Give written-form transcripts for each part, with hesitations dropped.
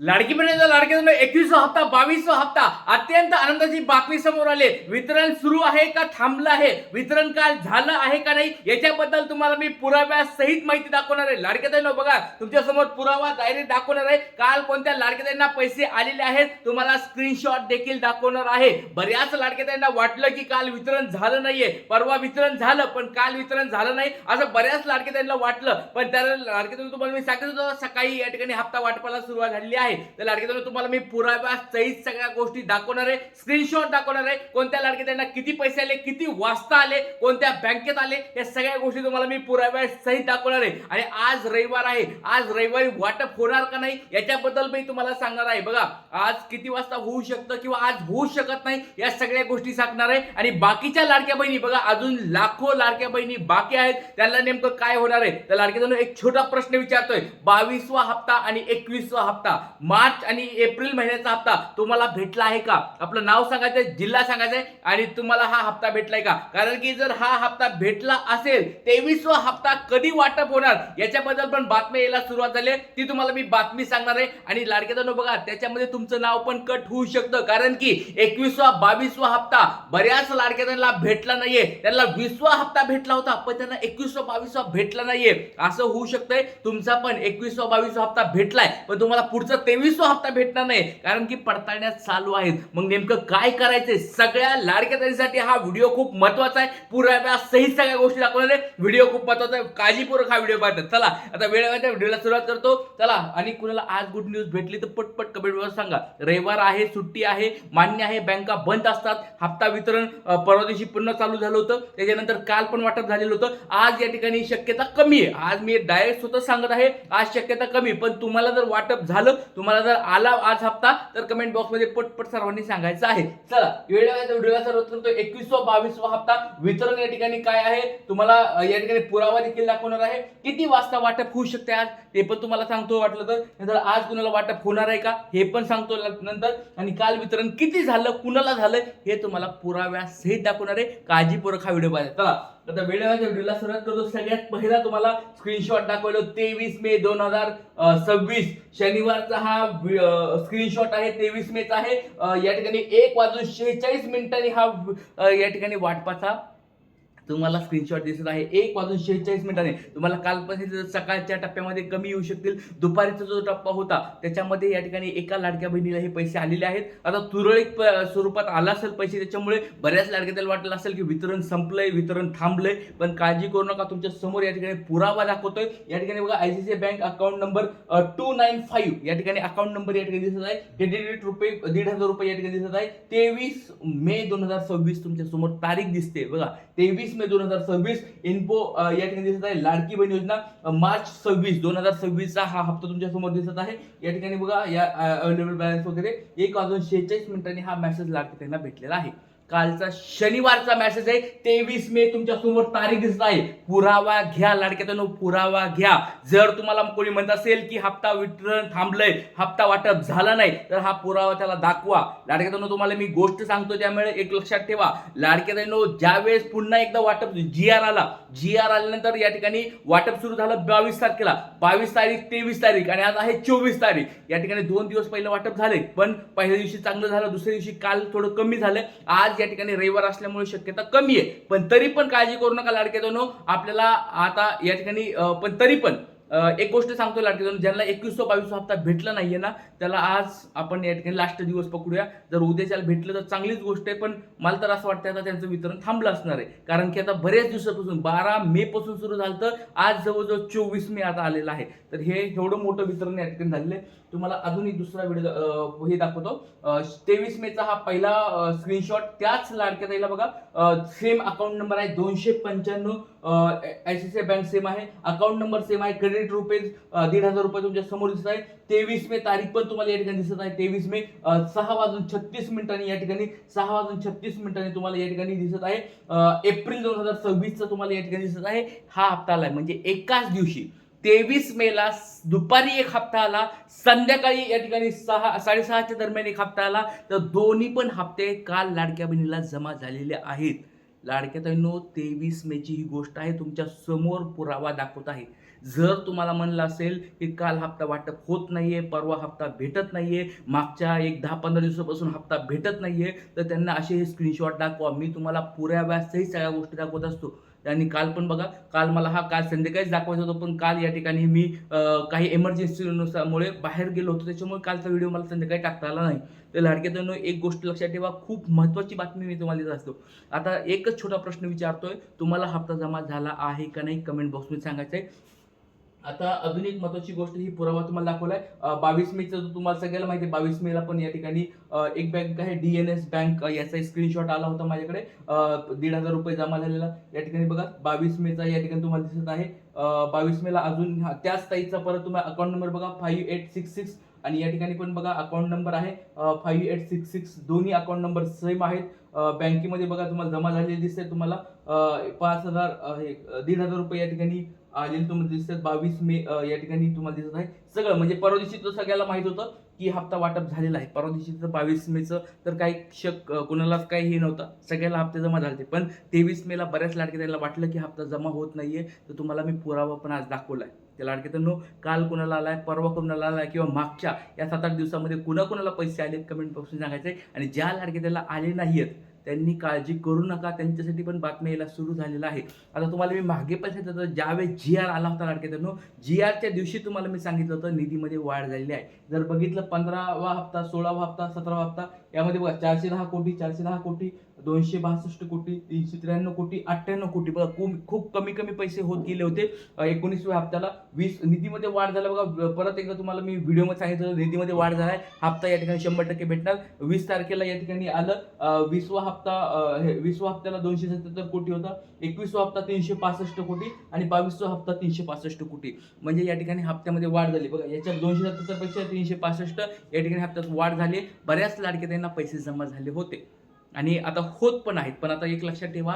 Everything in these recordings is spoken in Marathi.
लाडकी बहिणीचा लाडक्या 21वा हप्ता 22वा हप्ता अत्यंत आनंदाची बातमी समोर आले। वितरण सुरू आहे का थांबलं आहे, वितरण काल झालं आहे का नाही याच्याबद्दल तुम्हाला मी पुराव्यासहित माहिती दाखवणार आहे। लाडक्या बहिणींनो बघा, तुमच्या समोर पुरावा डायरेक्ट दाखवणार आहे। काल कोणत्या लाडक्या बहिणींना पैसे आलेले आहेत तुम्हाला स्क्रीनशॉट देखील दाखवणार आहे। बऱ्याच लाडक्या बहिणींना वाटलं की काल वितरण झालं नाहीये, परवा वितरण झालं पण काल वितरण झालं नाही असं बऱ्याच लाडक्या बहिणींना वाटलं। पण त्या लाडक्या बहिणींना तुम्हाला मी सांगितलं होतं सकाळी या ठिकाणी हप्ता वाटपाला सुरुवात झाली आहे। तर लाडक्या बहिणींनो तुम्हाला मी पुराव्यासहित सगळ्या गोष्टी दाखवणार आहे, स्क्रीनशॉट दाखवणार आहे। कोणत्या लाडक्या बहिणींना किती पैसे आले, किती वाजता आले, कोणत्या बँकेत आले, या सगळ्या गोष्टी तुम्हाला मी पुराव्यासहित दाखवणार आहे। आणि आज रविवार आहे, आज रविवारी वाटप होणार का नाही याच्याबद्दल मी तुम्हाला सांगणार आहे। बघा, आज किती वाजता होऊ शकतं किंवा आज होऊ शकत नाही या सगळ्या गोष्टी सांगणार आहे। आणि बाकीच्या लाडक्या बहिणी बघा, अजून लाखो लाडक्या बहिणी बाकी आहेत, त्यांना नेमकं काय होणार आहे। तर लाडक्या बहिणींनो एक छोटा प्रश्न विचारतोय, 22वा हप्ता आणि 21वा हप्ता मार्च आणि एप्रिल महिन्याचा हप्ता तुम्हाला भेटला आहे का? आपलं नाव सांगायचं, जिल्हा सांगायचं आणि तुम्हाला हा हप्ता भेटलाय का? कारण की जर हा हप्ता भेटला असेल 23वा हप्ता कधी वाटप होणार याच्याबद्दल पण बातमी यायला सुरुवात झाली, ती तुम्हाला मी बातमी सांगणार आहे। आणि लाडक्या बहिणींनो बघा, त्याच्यामध्ये तुमचं नाव पण कट होऊ शकतं, कारण की 21वा 22वा हप्ता बऱ्याच लाडक्या बहिणींना भेटला नाहीये। त्यांना 20वा हप्ता भेटला होता पण त्यांना 21वा 22वा भेटला नाहीये। असं होऊ शकतंय तुमचा पण 21वा 22वा हप्ता भेटलाय पण तुम्हाला पुढचा 23वा हप्ता भेटणार नाही, कारण की पडताळण्या चालू आहेत। मग नेमकं काय करायचंय सगळ्या लाडक्या बहिणींसाठी हा व्हिडिओ खूप महत्त्वाचा आहे। पुराव्यासहित सगळ्या गोष्टी दाखवणार आहे, व्हिडिओ खूप महत्त्वाचा आहे, काळजीपूर्वक हा व्हिडिओ पाहता। चला आता वेळ व्हिडिओला सुरुवात करतो। चला, आणि कुणाला आज गुड न्यूज भेटली तर पटपट कमेंटवर सांगा। रविवार आहे, सुट्टी आहे, मान्य आहे, बँका बंद असतात, हप्ता वितरण परवा दिवशी पुन्हा चालू झालं होतं, त्याच्यानंतर काल पण वाटप झालेलं होतं। आज या ठिकाणी शक्यता कमी आहे, आज मी डायरेक्ट स्वतः सांगत आहे आज शक्यता कमी, पण तुम्हाला जर वाटप झालं, तुम्हाला जर आला आज हप्ता तर कमेंट बॉक्स मध्ये पटपट सर्वांनी सांगायचं आहे। चला व्हिडिओला सुरुवात करतो। 21वा 22वा हप्ता वितरण या ठिकाणी काय आहे तुम्हाला या ठिकाणी पुरावा देखील दाखवणार आहे। किती वाजता वाटप होऊ शकते आज ते पण तुम्हाला सांगतो वाटलं तर, नंतर आज कुणाला वाटप होणार आहे का हे पण सांगतो नंतर, आणि काल वितरण किती झालं, कुणाला झालं हे तुम्हाला पुराव्यासहित दाखवणार आहे। काळजीपूर्वक हा व्हिडिओ पाहिजे। चला आता व्हिडिओला सुरुवात करतो। सगळ्यात पहिला तुम्हाला स्क्रीनशॉट दाखवलो 23 मे 2026 शनिवारचा हा स्क्रीनशॉट आहे, 23 मेचा आहे। या ठिकाणी 1:46 हा या ठिकाणी वाटपाचा तुम्हाला स्क्रीनशॉट दिसत आहे। 1:46 तुम्हाला कालपासून सकाळच्या टप्प्यामध्ये कमी येऊ शकतील, दुपारीचा जो टप्पा होता त्याच्यामध्ये या ठिकाणी एका लाडक्या बहिणीला हे पैसे आलेले आहेत। आता तुरळक स्वरूपात आला असेल पैसे, त्याच्यामुळे बऱ्याच लाडक्याला वाटलं असेल की वितरण संपलंय, वितरण थांबलंय, पण काळजी करू नका, तुमच्या समोर या ठिकाणी पुरावा दाखवतोय। या ठिकाणी बघा, आयसीआयसीआय बँक अकाउंट नंबर 295 या ठिकाणी अकाउंट नंबर या ठिकाणी दिसत आहे। क्रेडिट रुपये 1,500 रुपये या ठिकाणी दिसत आहे। 23 मे 2026 तुमच्या समोर तारीख दिसते बघा, 23 मे 2026 इन्फो या ठिकाणी दिसत आहे। लाडकी बहीण योजना मार्च 26 2026 चा हा हप्ता तुमच्या समोर दिसत आहे। या ठिकाणी बघा, या अवेलेबल बॅलन्स वगैरे 1:46 हा मेसेज लाडकी त्यांना भेटलेला आहे। कालचा शनिवारचा मेसेज आहे, 23 मे तुमच्या समोर तारीख दिसत आहे। पुरावा घ्या लाडक्यानो, पुरावा घ्या। जर तुम्हाला कोणी म्हणत असेल की हप्ता वितरण थांबलंय, हप्ता वाटप झाला नाही, तर हा पुरावा त्याला दाखवा। लाडक्यानो तुम्हाला मी गोष्ट सांगतो त्यामुळे एक लक्षात ठेवा। लाडक्यानो ज्यावेळेस पुन्हा एकदा वाटप जीआर आल्यानंतर या ठिकाणी वाटप सुरू झालं 22 तारखेला, 22 तारीख 23 तारीख आणि आज आहे 24 तारीख। या ठिकाणी 2 दिवस पहिले वाटप झाले, पण पहिल्या दिवशी चांगलं झालं, दुसऱ्या दिवशी काल थोडं कमी झालं। आज या ठिकाणी रविवार असल्यामुळे शक्यता कमी आहे, पण तरी पण काळजी करू नका लाडक्यानो। आपल्याला आता या ठिकाणी पण तरी पण एक गोष्ट सांगतो लाडक्यानो, ज्यांना 21वा 22वा हप्ता भेटला नाहीये ना, त्याला आज आपण या ठिकाणी लास्ट दिवस पकडूया। जर उद्याच्याला भेटलं तर चांगलीच गोष्ट आहे, पण मला तर असं वाटतं आता त्यांचं वितरण थांबलं असणार आहे, कारण की आता बऱ्याच दिवसापासून 12 मे पासून सुरू झालं तर आज जवळजवळ 24 मे आता आलेला आहे। तर हे एवढं मोठं वितरण या ठिकाणी झालेलं आहे। तुम्हाला अजून एक दुसरा व्हिडिओ हे दाखवतो। 23 मेचा हा पहिला स्क्रीनशॉट, त्याच लाडक्या ताईला बघा, सेम अकाउंट नंबर आहे 295, आयसीआयसीआय बँक सेम आहे, अकाउंट नंबर सेम आहे, क्रेडिट रुपये 1,500 रुपये तुमच्या समोर दिसत आहे। 23 मे तारीख पण तुम्हाला या ठिकाणी दिसत आहे, 23 मे 6:36 या ठिकाणी 6:36 तुम्हाला या ठिकाणी दिसत आहे। एप्रिल 2026 चा तुम्हाला या ठिकाणी दिसत आहे हा हप्ता आलाय, म्हणजे एकाच दिवशी 23 मेला दुपारी एक हप्ता आला, संध्याकाळी या ठिकाणी 6:30च्या दरम्यान एक हप्ता आला। तर दोन्ही पण हप्ते काल लाडक्या बहिणीला जमा झालेले आहेत। लाडक्या ताईंनो 23 मेची ही गोष्ट आहे, तुमच्या समोर पुरावा दाखवत आहे। जर तुम्हाला म्हणलं असेल की काल हप्ता वाटप होत नाहीये, परवा हप्ता भेटत नाहीये, मागच्या एक 10-15 दिवसापासून हप्ता भेटत नाहीये, तर त्यांना असे हे स्क्रीनशॉट दाखवा. मी तुम्हाला पुराव्यासहित सगळ्या गोष्टी दाखवत असतो. आणि काल पण बघा, काल संध्याकाळीच दाखवायचं होतं, पण काल या ठिकाणी मी काही इमर्जन्सीमुळे बाहेर गेलो होतो, त्याच्यामुळे कालचा व्हिडिओ मला संध्याकाळी टाकता आला नाही. तर लाडक्या बहिणींनो, एक गोष्ट लक्षात ठेवा, खूप महत्त्वाची बातमी मी तुम्हाला देत असतो. आता एकच छोटा प्रश्न विचारतोय, तुम्हाला हप्ता जमा झाला आहे का नाही कमेंट बॉक्समध्ये सांगायचं आहे. आता अजून एक महत्त्वाची गोष्ट, ही पुरावा तुम्हाला दाखवलाय 22 मेचा, जो तुम्हाला सगळ्याला माहिती आहे. 22 मेला पण या ठिकाणी एक बँक आहे DNS बँक, याचा स्क्रीनशॉट आला होता माझ्याकडे. 1,500 रुपये जमा झालेला या ठिकाणी बघा. 22 मेचा या ठिकाणी तुम्हाला दिसत आहे. 22 मेला अजून त्याच ताईचा परत तुम्हाला अकाउंट नंबर बघा 5866, आणि या ठिकाणी पण बघा अकाउंट नंबर आहे 5866. दोन्ही अकाउंट नंबर सेम आहेत. बँकेमध्ये बघा तुम्हाला जमा झालेली दिसते, तुम्हाला 1,500 रुपये या ठिकाणी आलेले तुम्हाला दिसतात. 22 मे या ठिकाणी तुम्हाला दिसत आहे सगळं. म्हणजे परवा दिवशी तर सगळ्याला माहित होतं की हप्ता वाटप झालेला आहे. परवा दिवशी तर 22 मेचं तर काही कोणालाच काही हे नव्हतं, सगळ्याला हप्ते जमा झाले. पण 23 मेला बऱ्याच लाडक्याला वाटलं की हप्ता जमा होत नाहीये, तर तुम्हाला मी पुरावा पण आज दाखवलाय. त्या लाडक्यानो, काल कुणाला आलाय, परवा कुणाला आलाय, किंवा मागच्या या 7-8 दिवसामध्ये कुणाला पैसे आलेत कमेंट बॉक्समध्ये सांगायचे. आणि ज्या लाडक्याला आले नाहीयेत त्यांनी काळजी करू नका, त्यांच्यासाठी पण बातम्या यायला सुरू झालेला आहे. आता तुम्हाला मी मागे पण सांगितलं होतं, ज्यावेळेस GR आला होता लाडक्यानो, GRच्या दिवशी तुम्हाला मी सांगितलं होतं निधीमध्ये वाढ झालेली आहे. जर बघितलं 15वा हप्ता, 16वा हप्ता, 17वा हप्ता, यामध्ये बघा 410 कोटी, 410 कोटी, 262 कोटी, 393 कोटी, 98 कोटी. बघा खूप कमी पैसे होत गेले होते. 19व्या हप्त्याला 20 निधीमध्ये वाढ झाला बघा. परत एकदा तुम्हाला मी व्हिडिओमध्ये सांगितलं, निधीमध्ये वाढ झालाय. हप्ता या ठिकाणी 100% भेटणार. 20 तारखेला या ठिकाणी आलं. 20वा हप्त्याला 277 कोटी होता. 21वा हप्ता 365 कोटी, आणि 22वा हप्ता 365 कोटी. म्हणजे या ठिकाणी हप्त्यामध्ये वाढ झाली बघा. याच्यात 277 पेक्षा 365 या ठिकाणी हप्त्यात वाढ झाली. बऱ्याच लाडके त्यांना पैसे जमा झाले होते आणि आता होत पण आहेत. पण आता एक लक्षात ठेवा,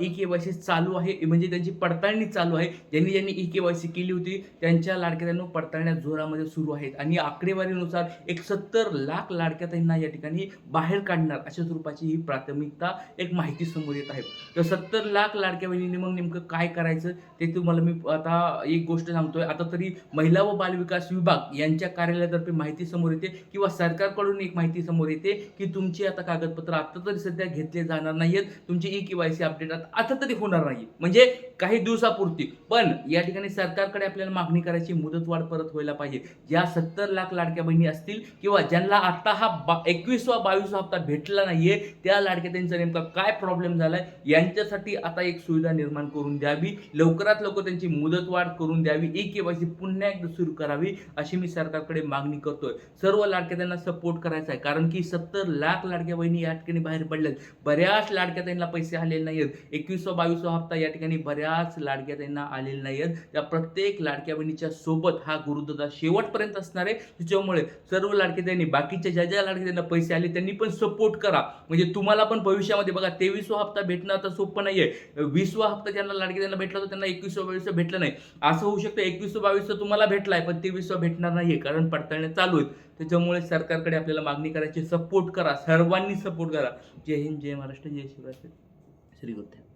EKYC चालू आहे, म्हणजे त्यांची पडताळणी चालू आहे. ज्यांनी EKYC केली होती त्यांच्या लाडक्यांना पडताळण्या जोरामध्ये सुरू आहेत. आणि आकडेवारीनुसार 70 लाख लाडक्यांना या ठिकाणी बाहेर काढणार अशा स्वरूपाची ही प्राथमिकता एक माहिती समोर येत आहे. तर 70 लाख लाडक्या बहिणींनी मग नेमकं काय करायचं ते तुम्हाला मी आता एक गोष्ट सांगतोय. आता तरी महिला व बालविकास विभाग यांच्या कार्यालयातर्फे माहिती समोर येते, किंवा सरकारकडून एक माहिती समोर येते की तुमची आता कागदपत्र आता तरी सध्या घेतले जाणार नाहीयेत, तुमची EKYC अपडेट आता तरी होणार नाही, म्हणजे काही दिवसापुरती. पण या ठिकाणी सरकारकडे आपल्याला मागणी करायची, मुदतवाढ परत व्हायला पाहिजे. ज्या 70 लाख लाडक्या बहिणी असतील, किंवा ज्यांना आता हा 21वा 22वा हप्ता भेटला नाहीये, त्या लाडक्या त्यांचा नेमका काय प्रॉब्लेम झालाय, यांच्यासाठी आता एक सुविधा निर्माण करून द्यावी. लवकरात लवकर त्यांची मुदतवाढ करून द्यावी. EKYC पुन्हा एकदा सुरू करावी, अशी मी सरकारकडे मागणी करतोय. सर्व लाडक्या त्यांना सपोर्ट करायचा आहे, कारण की 70 लाख लाडक्या बहिणी या ठिकाणी बाहेर पडल्यात. बऱ्याच लाडक्या त्यांना पैसे आलेले नाहीयेत. 21वा 22वा हप्ता या ठिकाणी बऱ्याच लाडक्या त्यांना आलेले नाहीयेत. त्या प्रत्येक लाडक्या बहिणीच्या सोबत हा गुरुदादा शेवटपर्यंत असणार आहे. त्याच्यामुळे सर्व लाडके त्यांनी, बाकीच्या ज्या लाडके त्यांना पैसे आले त्यांनी पण सपोर्ट करा. म्हणजे तुम्हाला पण भविष्यामध्ये बघा 23वा हप्ता भेटणं आता सोपं नाहीये. 20वा हप्ता ज्यांना लाडके त्यांना भेटला होता त्यांना 21वा 22वा भेटलं नाही. असं होऊ शकतं 21वा 22वा तुम्हाला भेटलाय, पण 23वा भेटणार नाहीये, कारण पडताळण्या चालू आहेत. त्याच्यामुळे सरकारकडे आपल्याला मागणी करायची, सपोर्ट करा, सर्वांनी सपोर्ट करा. जय हिंद, जय महाराष्ट्र, जय शिवराष्ट्र, श्री गुरु.